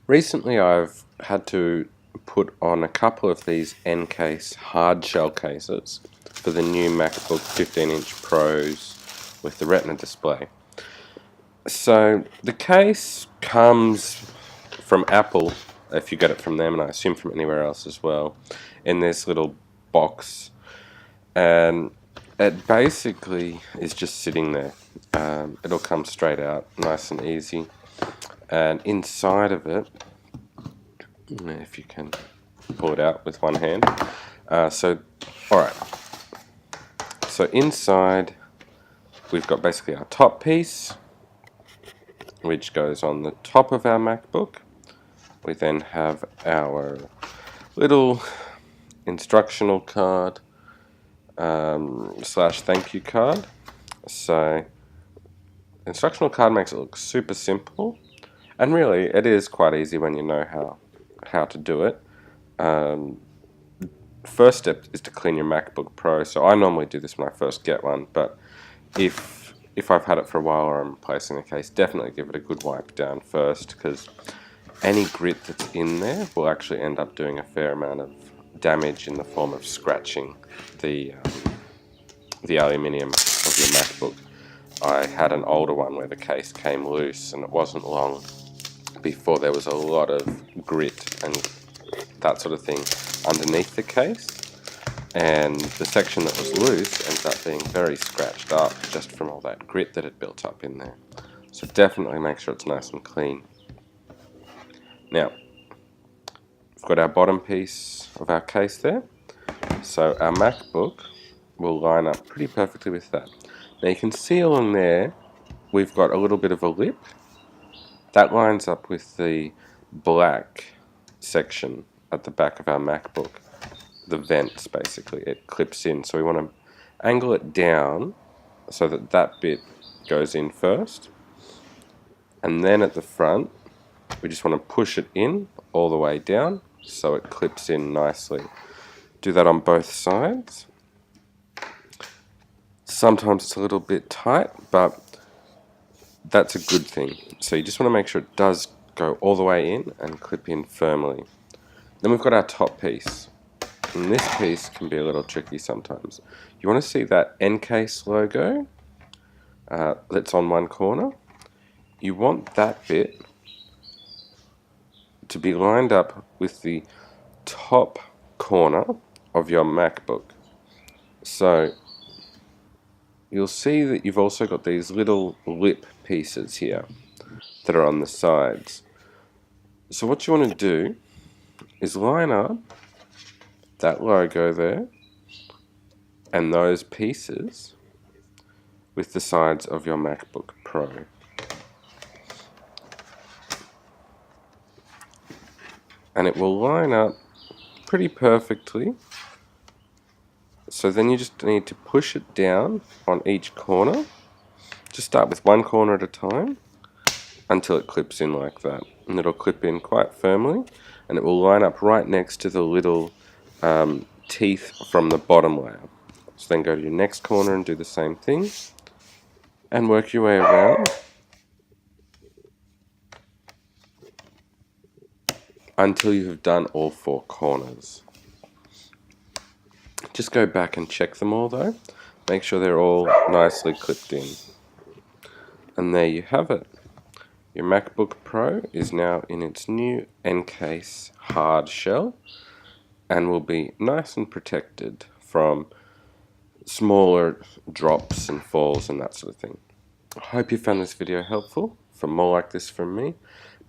Recently I've had to put on a couple of these Incase hard shell cases for the new MacBook 15-inch Pros with the Retina display. So the case comes from Apple, if you get it from them, and I assume from anywhere else as well, in this little box, and it basically is just sitting there. It'll come straight out, nice and easy, and inside of it, if you can pull it out with one hand. Alright, so inside we've got basically our top piece, which goes on the top of our MacBook. We then have our little instructional card slash thank you card. So instructional card makes it look super simple, and really it is quite easy when you know how to do it. First step is to clean your MacBook Pro. So I normally do this when I first get one, but if I've had it for a while or I'm replacing the case, definitely give it a good wipe down first, because any grit that's in there will actually end up doing a fair amount of damage in the form of scratching the aluminium of your MacBook. I had an older one where the case came loose, and it wasn't long before there was a lot of grit and that sort of thing underneath the case, and the section that was loose ended up being very scratched up just from all that grit that had built up in there. So definitely make sure it's nice and clean. Now, we've got our bottom piece of our case there, so our MacBook will line up pretty perfectly with that. Now you can see along there we've got a little bit of a lip that lines up with the black section at the back of our MacBook. The vents, basically, it clips in, so we want to angle it down so that that bit goes in first, and then at the front we just want to push it in all the way down so it clips in nicely. Do that on both sides. Sometimes it's a little bit tight, but that's a good thing. So you just want to make sure it does go all the way in and clip in firmly. Then we've got our top piece, and this piece can be a little tricky sometimes. You want to see that Incase logo that's on one corner. You want that bit to be lined up with the top corner of your MacBook. So you'll see that you've also got these little lip pieces here that are on the sides. So what you want to do is line up that logo there and those pieces with the sides of your MacBook Pro. And it will line up pretty perfectly. So then you just need to push it down on each corner. Just start with one corner at a time until it clips in like that. And it'll clip in quite firmly, and it will line up right next to the little teeth from the bottom layer. So then go to your next corner and do the same thing, and work your way around until you have done all four corners. Just go back and check them all though. Make sure they're all nicely clipped in. And there you have it. Your MacBook Pro is now in its new Incase hard shell and will be nice and protected from smaller drops and falls and that sort of thing. I hope you found this video helpful. For more like this from me,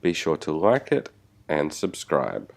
be sure to like it and subscribe.